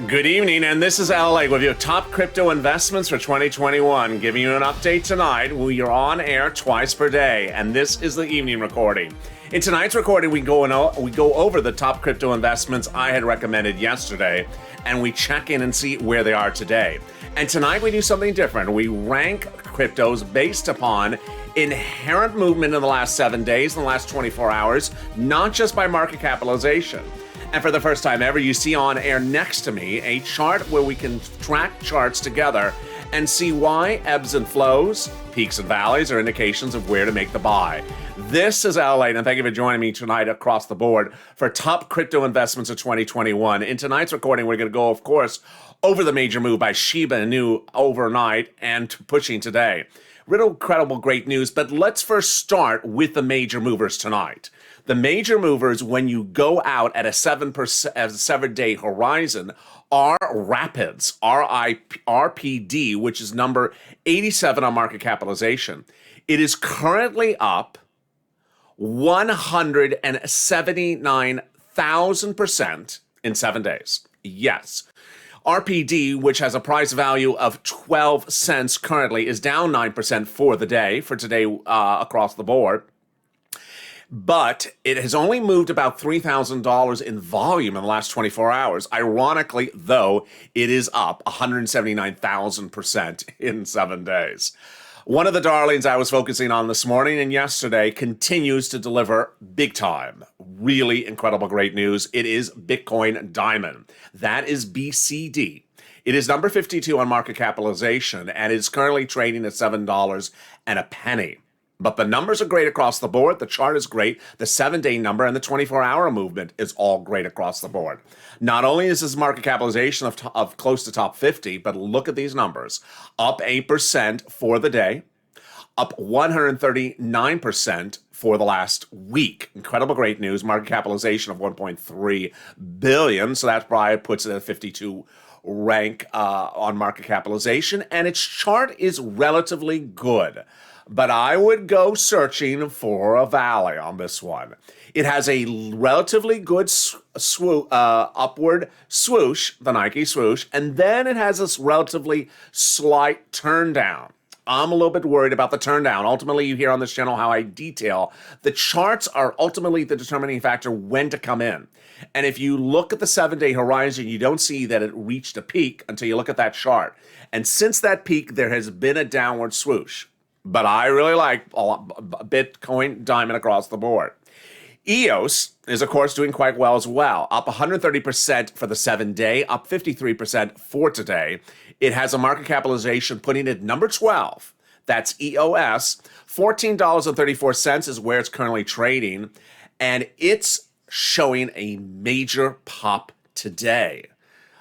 Good evening, and this is LALATE with your top crypto investments for 2021. Giving you an update tonight. We are on air twice per day, and this is the evening recording. In tonight's recording, we go over the top crypto investments I had recommended yesterday, and we check in and see where they are today. And tonight we do something different. We rank cryptos based upon inherent movement in the last 7 days, in the last 24 hours, not just by market capitalization. And for the first time ever, you see on air next to me a chart where we can track charts together and see why ebbs and flows, peaks and valleys are indications of where to make the buy. This is LALATE, and thank you for joining me tonight across the board for top crypto investments of 2021. In tonight's recording, we're going to go, of course, over the major move by Shiba Inu overnight and pushing today. Real incredible, great news, but let's first start with the major movers tonight. The major movers, when you go out at a 7-day horizon, are Rapids, RPD, which is number 87 on market capitalization. It is currently up 179,000% in 7 days. Yes. RPD, which has a price value of 12 cents currently, is down 9% for the day, for today across the board. But it has only moved about $3,000 in volume in the last 24 hours. Ironically, though, it is up 179,000% in 7 days. One of the darlings I was focusing on this morning and yesterday continues to deliver big time. Really incredible, great news. It is Bitcoin Diamond. That is BCD. It is number 52 on market capitalization and is currently trading at $7 and a penny. But the numbers are great across the board. The chart is great. The 7-day number and the 24-hour movement is all great across the board. Not only is this market capitalization of close to top 50, but look at these numbers. Up 8% for the day, up 139% for the last week. Incredible, great news. Market capitalization of 1.3 billion. So that probably puts it at 52 rank on market capitalization. And its chart is relatively good. But I would go searching for a valley on this one. It has a relatively good upward swoosh, the Nike swoosh, and then it has this relatively slight turn down. I'm a little bit worried about the turn down. Ultimately, you hear on this channel how I detail the charts are ultimately the determining factor when to come in. And if you look at the 7-day horizon, you don't see that it reached a peak until you look at that chart. And since that peak, there has been a downward swoosh. But I really like Bitcoin Diamond across the board. EOS is, of course, doing quite well as well. Up 130% for the 7-day, up 53% for today. It has a market capitalization putting it number 12. That's EOS. $14.34 is where it's currently trading. And it's showing a major pop today.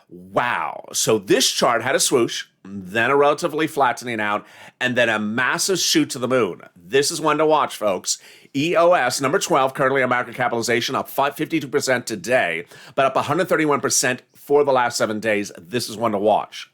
Wow. So this chart had a swoosh, then a relatively flattening out, and then a massive shoot to the moon. This is one to watch, folks. EOS, number 12, currently on market capitalization, up 52% today, but up 131% for the last 7 days. This is one to watch.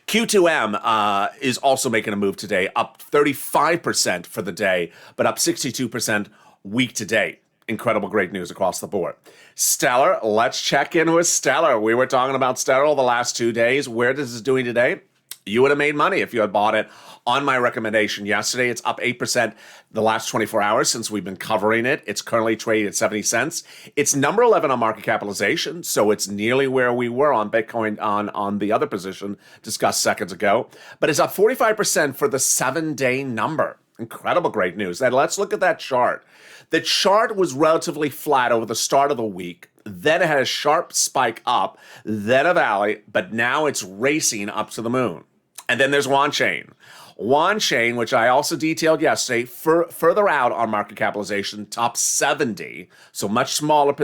Q2M is also making a move today, up 35% for the day, but up 62% week to date. Incredible, great news across the board. Stellar, let's check in with Stellar. We were talking about Stellar the last 2 days. Where this is doing today? You would have made money if you had bought it on my recommendation yesterday. It's up 8% the last 24 hours since we've been covering it. It's currently trading at 70 cents. It's number 11 on market capitalization, so it's nearly where we were on Bitcoin on the other position discussed seconds ago. But it's up 45% for the 7-day number. Incredible, great news. Then let's look at that chart. The chart was relatively flat over the start of the week. Then it had a sharp spike up, then a valley, but now it's racing up to the moon. And then there's Wanchain. Wanchain, which I also detailed yesterday, further out on market capitalization, top 70, so much smaller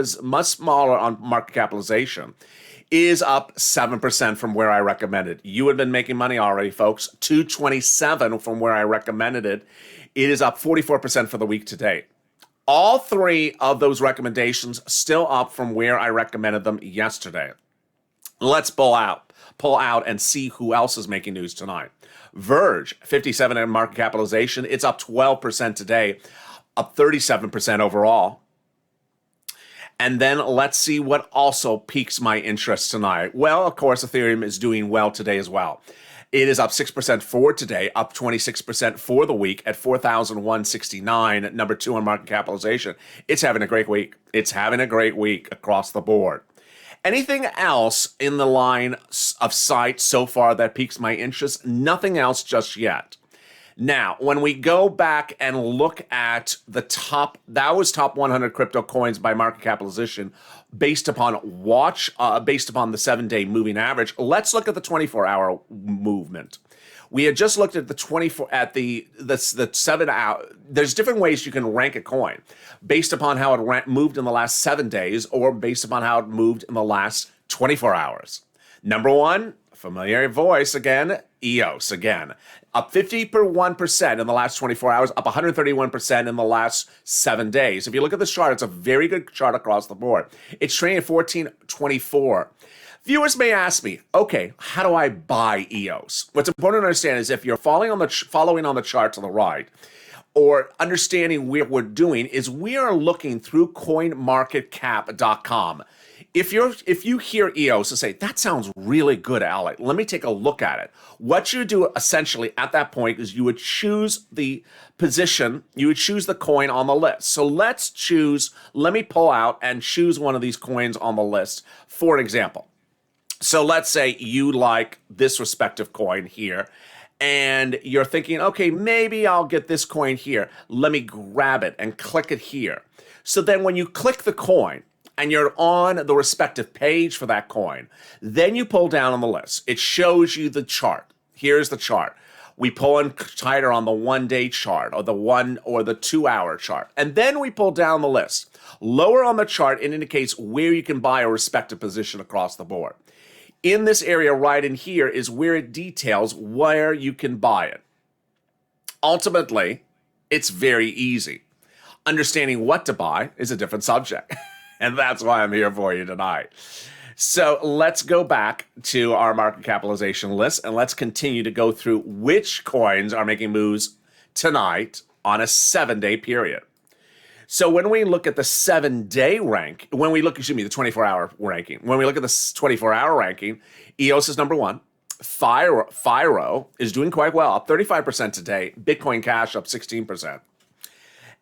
on market capitalization, is up 7% from where I recommended. You had been making money already, folks. 227 from where I recommended it. It is up 44% for the week to date. All three of those recommendations still up from where I recommended them yesterday. Let's pull out and see who else is making news tonight. Verge, 57 in market capitalization. It's up 12% today, up 37% overall. And then let's see what also piques my interest tonight. Well, of course, Ethereum is doing well today as well. It is up 6% for today, up 26% for the week at 4,169, number 2 on market capitalization. It's having a great week. It's having a great week across the board. Anything else in the line of sight so far that piques my interest? Nothing else just yet. Now, when we go back and look at the top 100 crypto coins by market capitalization based upon the 7-day moving average, let's look at the 24-hour movement. We had just looked at the 7 hour. There's different ways you can rank a coin based upon how it moved in the last 7 days or based upon how it moved in the last 24 hours. Number 1, familiar voice again, EOS again. Up 51% in the last 24 hours, up 131% in the last 7 days. If you look at this chart, it's a very good chart across the board. It's trading at 1424. Viewers may ask me, okay, how do I buy EOS? What's important to understand is if you're following on the chart to the right, or understanding what we're doing, is we are looking through coinmarketcap.com. If you hear EOS and say, that sounds really good, Alec, let me take a look at it. What you do essentially at that point is you would choose the position, you would choose the coin on the list. So let me pull out and choose one of these coins on the list, for an example. So let's say you like this respective coin here, and you're thinking, okay, maybe I'll get this coin here. Let me grab it and click it here. So then when you click the coin, and you're on the respective page for that coin, then you pull down on the list. It shows you the chart. Here's the chart. We pull in tighter on the 1-day chart or the 1 or the 2-hour chart. And then we pull down the list. Lower on the chart, it indicates where you can buy a respective position across the board. In this area right in here is where it details where you can buy it. Ultimately, it's very easy. Understanding what to buy is a different subject. And that's why I'm here for you tonight. So let's go back to our market capitalization list and let's continue to go through which coins are making moves tonight on a 7-day period. So when we look at the 7-day rank, the 24-hour ranking, when we look at the 24-hour ranking, EOS is number 1. FIRO is doing quite well, up 35% today. Bitcoin Cash up 16%.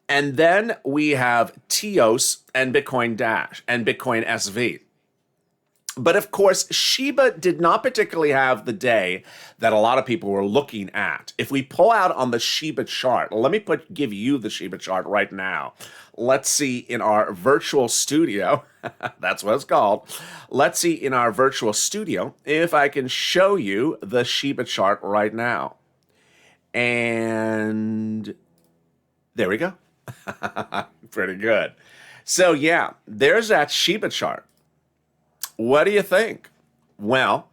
And then we have TEOS and Bitcoin Dash and Bitcoin SV. But of course, Shiba did not particularly have the day that a lot of people were looking at. If we pull out on the Shiba chart, let me give you the Shiba chart right now. Let's see in our virtual studio, that's what it's called. Let's see in our virtual studio if I can show you the Shiba chart right now. And there we go. Pretty good. So yeah, there's that Shiba chart. What do you think? Well,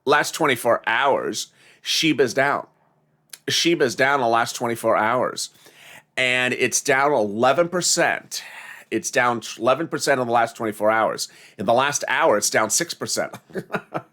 last 24 hours, Shiba's down. Shiba's down the last 24 hours. And it's down 11%. It's down 11% in the last 24 hours. In the last hour, it's down 6%.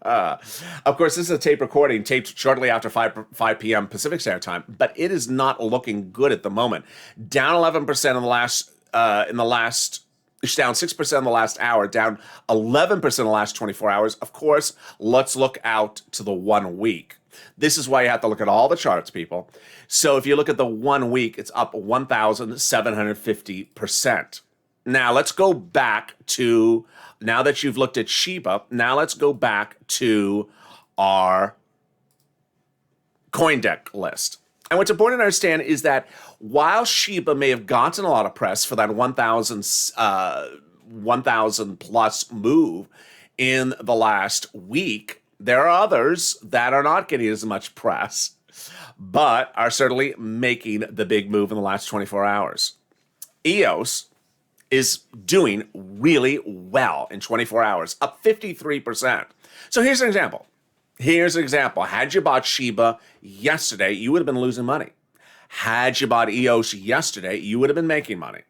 Of course, this is a tape recording, taped shortly after 5 p.m. Pacific Standard Time, but it is not looking good at the moment. Down 11% it's down 6% in the last hour, down 11% in the last 24 hours. Of course, let's look out to the 1 week. This is why you have to look at all the charts, people. So if you look at the 1 week, it's up 1,750%. Now let's go back to, now that you've looked at Shiba, now let's go back to our CoinDeck list. And what's important to understand is that while Shiba may have gotten a lot of press for that 1,000 plus move in the last week, there are others that are not getting as much press, but are certainly making the big move in the last 24 hours. EOS is doing really well in 24 hours, up 53%. So here's an example. Had you bought Shiba yesterday, you would have been losing money. Had you bought EOS yesterday, you would have been making money.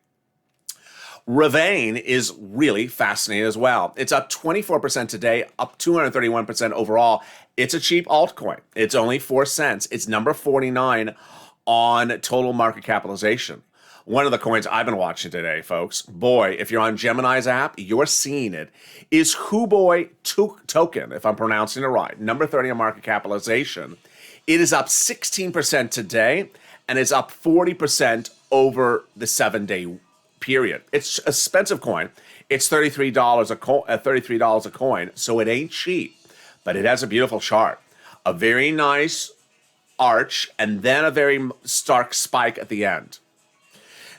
Ravane is really fascinating as well. It's up 24% today, up 231% overall. It's a cheap altcoin. It's only 4 cents. It's number 49 on total market capitalization. One of the coins I've been watching today, folks, boy, if you're on Gemini's app, you're seeing it, is Huboy Token, if I'm pronouncing it right, number 30 on market capitalization. It is up 16% today, and it's up 40% over the 7-day period. It's an expensive coin. It's $33 a coin, so it ain't cheap, but it has a beautiful chart, a very nice arch, and then a very stark spike at the end.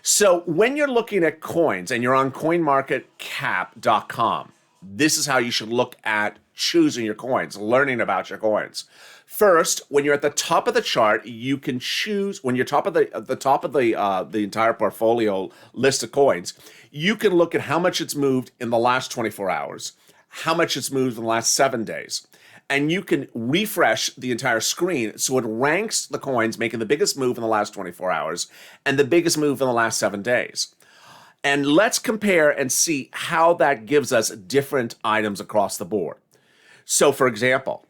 So when you're looking at coins and you're on coinmarketcap.com, this is how you should look at choosing your coins, learning about your coins. First, when you're at the top of the chart, you can choose, when you're at the top of the entire portfolio list of coins, you can look at how much it's moved in the last 24 hours, how much it's moved in the last 7 days. And you can refresh the entire screen so it ranks the coins making the biggest move in the last 24 hours and the biggest move in the last 7 days. And let's compare and see how that gives us different items across the board. So, for example,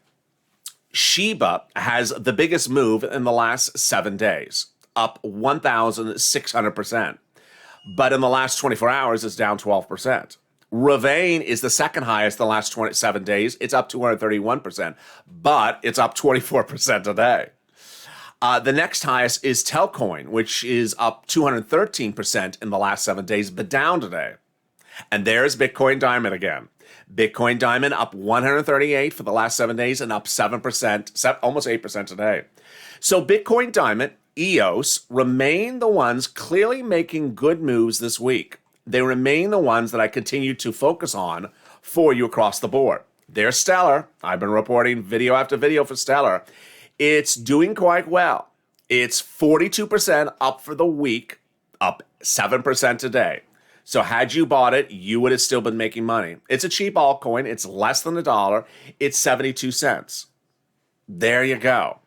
Shiba has the biggest move in the last 7 days, up 1,600%. But in the last 24 hours, it's down 12%. Ravane is the second highest in the last 27 days. It's up 231%, but it's up 24% today. The next highest is Telcoin, which is up 213% in the last 7 days, but down today. And there's Bitcoin Diamond again. Bitcoin Diamond up 138 for the last 7 days and up 7%, almost 8% today. So Bitcoin Diamond, EOS, remain the ones clearly making good moves this week. They remain the ones that I continue to focus on for you across the board. They're stellar. I've been reporting video after video for stellar. It's doing quite well. It's 42% up for the week, up 7% today. So had you bought it, you would have still been making money. It's a cheap altcoin. It's less than $1. It's 72 cents. There you go.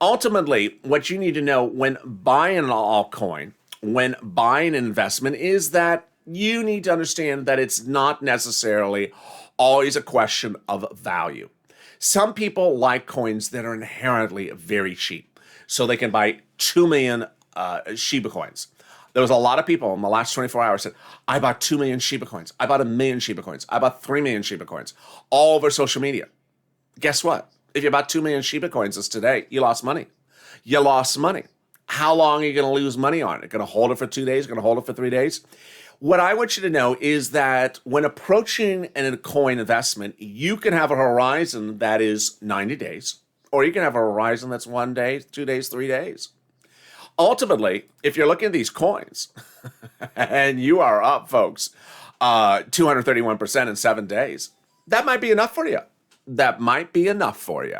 Ultimately, what you need to know when buying an altcoin, when buying an investment, is that you need to understand that it's not necessarily always a question of value. Some people like coins that are inherently very cheap, so they can buy 2 million Shiba coins. There was a lot of people in the last 24 hours said, I bought 2 million Shiba coins. I bought 1 million Shiba coins. I bought 3 million Shiba coins, all over social media. Guess what? If you bought 2 million Shiba coins this today, you lost money. You lost money. How long are you going to lose money on it? Going to hold it for 2 days? Going to hold it for 3 days? What I want you to know is that when approaching a coin investment, you can have a horizon that is 90 days, or you can have a horizon that's 1 day, 2 days, 3 days. Ultimately, if you're looking at these coins and you are up, folks, 231% in 7 days, that might be enough for you. That might be enough for you.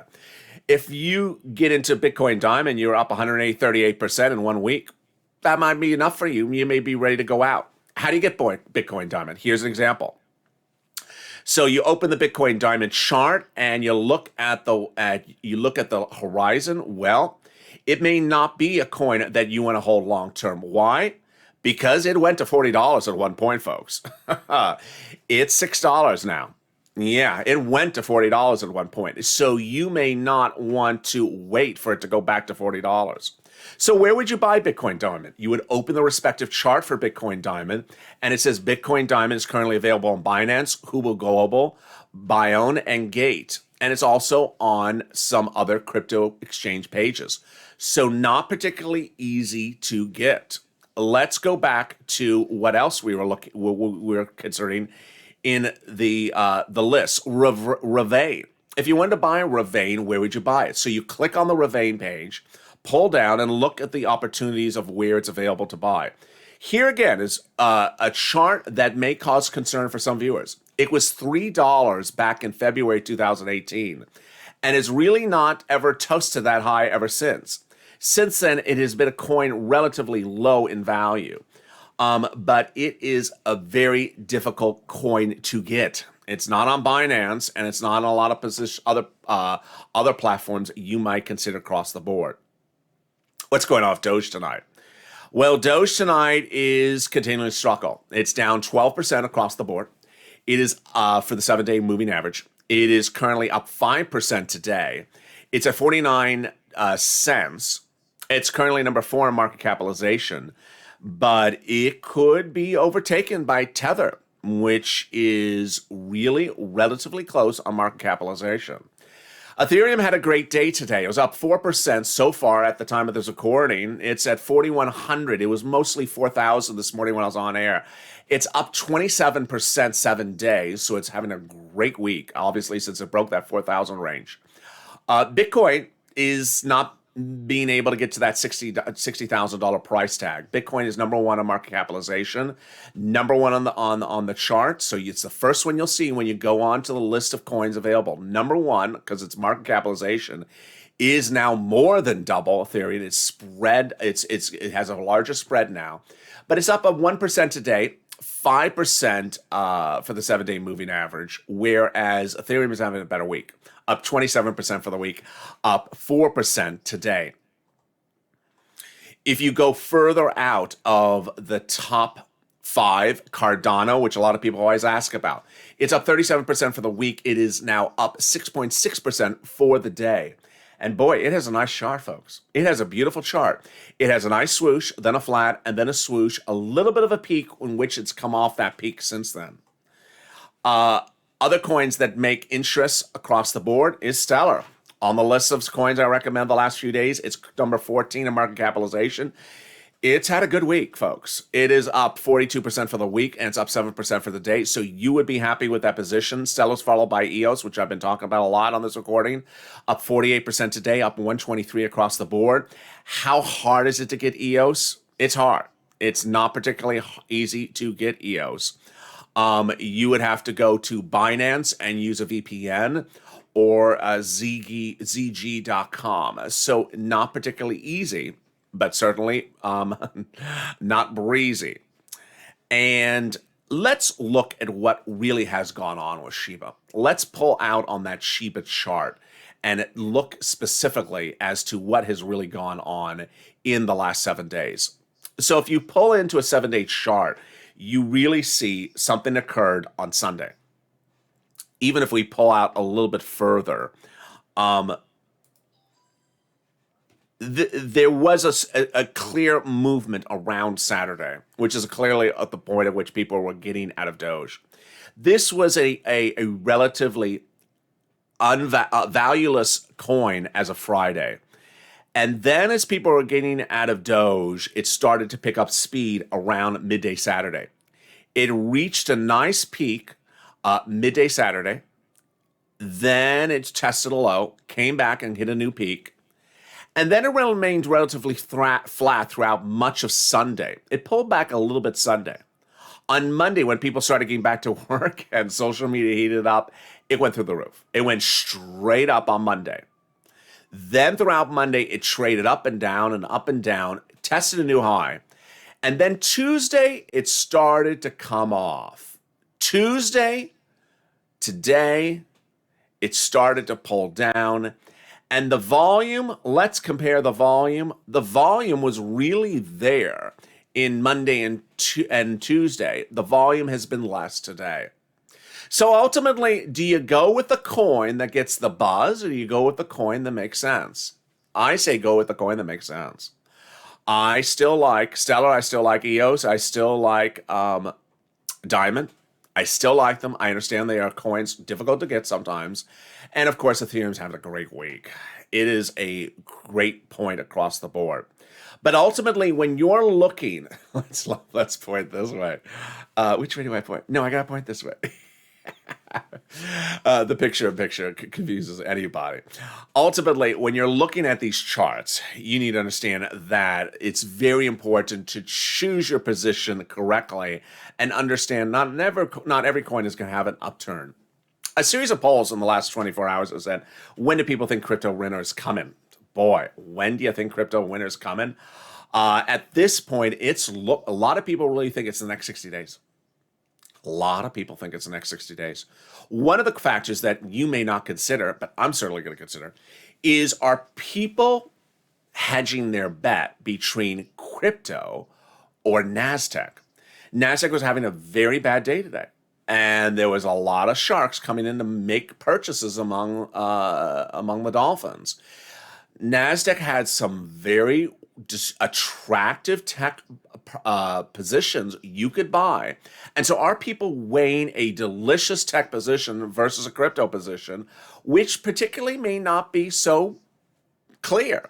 If you get into Bitcoin Diamond, you're up 138% in 1 week. That might be enough for you. You may be ready to go out. How do you get Bitcoin Diamond? Here's an example. So you open the Bitcoin Diamond chart and you look at the horizon. Well, it may not be a coin that you want to hold long term. Why? Because it went to $40 at one point, folks. It's $6 now. Yeah, it went to $40 at one point. So you may not want to wait for it to go back to $40. So where would you buy Bitcoin Diamond? You would open the respective chart for Bitcoin Diamond, and it says Bitcoin Diamond is currently available on Binance, Huobi Global, Bione, and Gate. And it's also on some other crypto exchange pages. So not particularly easy to get. Let's go back to what else we were considering in the list. Ravane. If you wanted to buy a Ravane, where would you buy it? So you click on the Ravane page, pull down, and look at the opportunities of where it's available to buy. Here again is a chart that may cause concern for some viewers. It was $3 back in February 2018, and it's really not ever toasted that high ever since. Since then, it has been a coin relatively low in value, but it is a very difficult coin to get. It's not on Binance, and it's not on a lot of other platforms you might consider across the board. What's going on with Doge tonight? Well, Doge tonight is continuing to struggle. It's down 12% across the board. It is for the 7-day moving average. It is currently up 5% today. It's at 49 cents. It's currently number 4 in market capitalization. but it could be overtaken by Tether, which is really relatively close on market capitalization. Ethereum had a great day today. It was up 4% so far at the time of this recording. It's at 4,100. It was mostly 4,000 this morning when I was on air. It's up 27% 7 days, so it's having a great week, obviously, since it broke that 4,000 range. Bitcoin is not being able to get to that $60,000 price tag. Bitcoin is number one on market capitalization, number one on the chart. So it's the first one you'll see when you go on to the list of coins available. Number one, because its market capitalization is now more than double Ethereum. It's spread. It has a larger spread now, but it's up 1% today. 5% for the 7-day moving average, whereas Ethereum is having a better week, up 27% for the week, up 4% today. If you go further out of the top 5, Cardano, which a lot of people always ask about, it's up 37% for the week. It is now up 6.6% for the day. And boy, it has a nice chart, folks. It has a beautiful chart. It has a nice swoosh, then a flat, and then a swoosh, a little bit of a peak in which it's come off that peak since then. Other coins that make interest across the board is Stellar. On the list of coins I recommend the last few days, it's number 14 in market capitalization. It's had a good week, folks. It is up 42% for the week, and it's up 7% for the day. So you would be happy with that position. Stellar's followed by EOS, which I've been talking about a lot on this recording, up 48% today, up 123 across the board. How hard is it to get EOS? It's hard. It's not particularly easy to get EOS. You would have to go to Binance and use a VPN or ZG.com. So not particularly easy, but certainly not breezy. And let's look at what really has gone on with Shiba. Let's pull out on that Shiba chart and look specifically as to what has really gone on in the last 7 days. So if you pull into a 7-day chart, you really see something occurred on Sunday. Even if we pull out a little bit further, there was a clear movement around Saturday, which is clearly at the point at which people were getting out of Doge. This was a relatively valueless coin as of Friday. And then as people were getting out of Doge, it started to pick up speed around midday Saturday. It reached a nice peak midday Saturday. Then it tested a low, came back and hit a new peak. And then it remained relatively flat throughout much of Sunday. It pulled back a little bit Sunday. On Monday, when people started getting back to work and social media heated up, it went through the roof. It went straight up on Monday. Then throughout Monday, it traded up and down, tested a new high. And then Tuesday, it started to come off. Tuesday, today, it started to pull down. And the volume, let's compare the volume. The volume was really there in Monday and Tuesday. The volume has been less today. So ultimately, do you go with the coin that gets the buzz, or do you go with the coin that makes sense? I say go with the coin that makes sense. I still like Stellar. I still like EOS. I still like Diamond. I still like them. I understand they are coins difficult to get sometimes. And of course, Ethereum's having a great week. It is a great point across the board. But ultimately, when you're looking, let's point this way. Which way do I point? No, I got to point this way. The picture confuses anybody. Ultimately, when you're looking at these charts, you need to understand that it's very important to choose your position correctly and understand not every coin is going to have an upturn. A series of polls in the last 24 hours has said, when do people think crypto winter is coming? Boy, when do you think crypto winter is coming? At this point, a lot of people really think it's the next 60 days. A lot of people think it's the next 60 days. One of the factors that you may not consider, but I'm certainly going to consider, is are people hedging their bet between crypto or NASDAQ? NASDAQ was having a very bad day today, and there was a lot of sharks coming in to make purchases among the dolphins. NASDAQ had some very attractive tech positions you could buy. And so are people weighing a delicious tech position versus a crypto position, which particularly may not be so clear?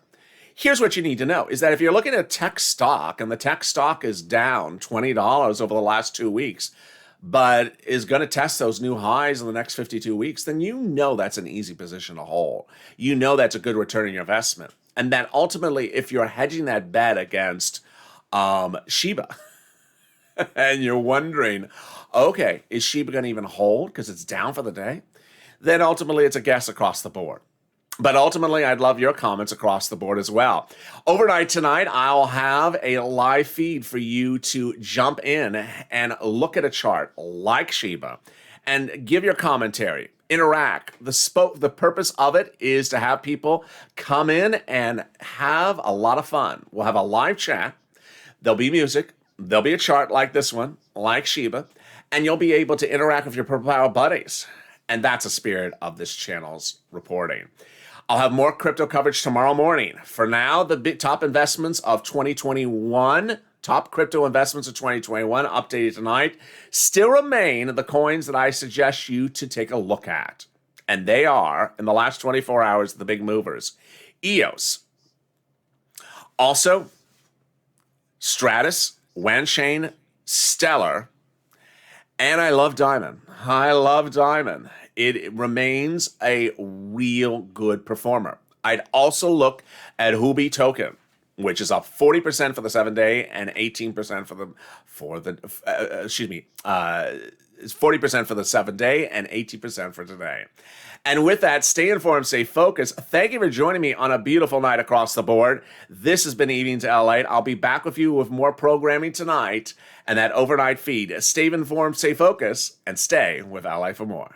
Here's what you need to know is that if you're looking at tech stock and the tech stock is down $20 over the last 2 weeks, but is going to test those new highs in the next 52 weeks, then you know that's an easy position to hold. You know that's a good return on your investment. And that ultimately, if you're hedging that bet against Shiba, and you're wondering, okay, is Shiba going to even hold because it's down for the day? Then ultimately, it's a guess across the board. But ultimately, I'd love your comments across the board as well. Overnight tonight, I'll have a live feed for you to jump in and look at a chart like Shiba and give your commentary, interact. The purpose of it is to have people come in and have a lot of fun. We'll have a live chat. There'll be music. There'll be a chart like this one, like Shiba, and you'll be able to interact with your Purple buddies. And that's the spirit of this channel's reporting. I'll have more crypto coverage tomorrow morning. For now, the top investments of 2021, top crypto investments of 2021, updated tonight, still remain the coins that I suggest you to take a look at. And they are, in the last 24 hours, the big movers. EOS. Also, Stratus, Wanchain, Stellar, and I love Diamond. I love Diamond. It remains a real good performer. I'd also look at Huobi token, which is up 40% for the 7-day and 18% it's 40% for the 7-day and 80% for today. And with that, stay informed, stay focused. Thank you for joining me on a beautiful night across the board. This has been Evenings at LALATE. I'll be back with you with more programming tonight and that overnight feed. Stay informed, stay focused, and stay with LA for more.